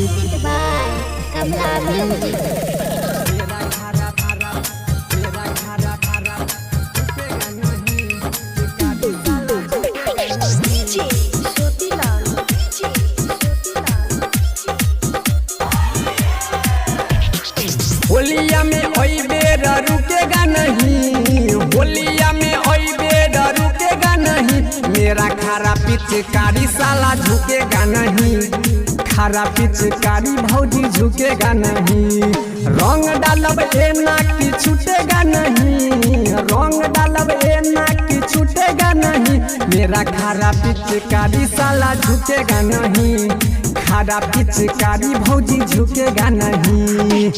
Music by Kamla Music. होलिया में ओई बेर रुकेगा नहीं, होलिया में ओई बेर रुकेगा नहीं, मेरा खारा पिचकारी साला झुकेगा नहीं, खारा पिचकारी भौजी झुकेगा नहीं। रंग डालब ए ना कि छूटेगा नहीं, रंग डालब ए ना कि छूटेगा नहीं, मेरा खारा पिचकारी साला झुकेगा नहीं, खारा पिचकारी भौजी झुकेगा नहीं।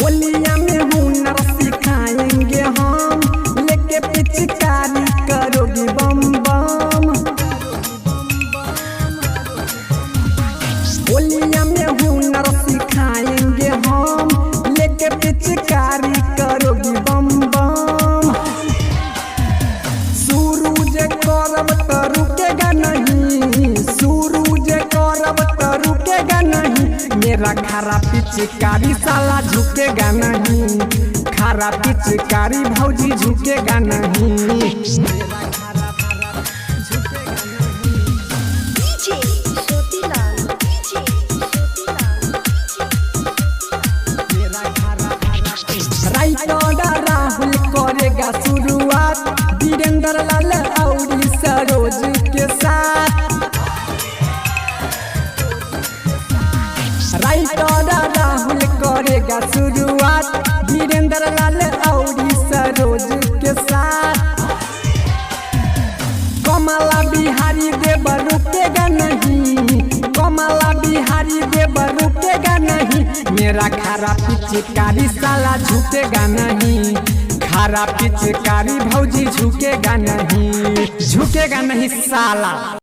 होलिया में हुनर सिखाएंगे हम, लेके पिचकारी करोगी बम बम। होलिया में हुनर सिखाएंगे हम, लेके पिचकारी करोगी बम बम। सूरज करब त रुकेगा नहीं, सूरज करब त रुकेगा नहीं, मेरा खारा पिचकारी साला झुकेगा नहीं, खारा पिचकारी भौजी झुकेगा नहीं। राइटर राहुल करेगा शुरुआत, वीरेंद्र लाल और सरोज के साथ। राइटर राहुल करेगा शुरुआत, वीरेंद्र लाल और सरोज के साथ। कमला बिहारी देव रुकेगा नहीं, कमला बिहारी देव रुकेगा नहीं, मेरा खारा पिचकारी साला झुकेगा नहीं, खारा पिचकारी भौजी झुकेगा नहीं, झुकेगा नहीं साला।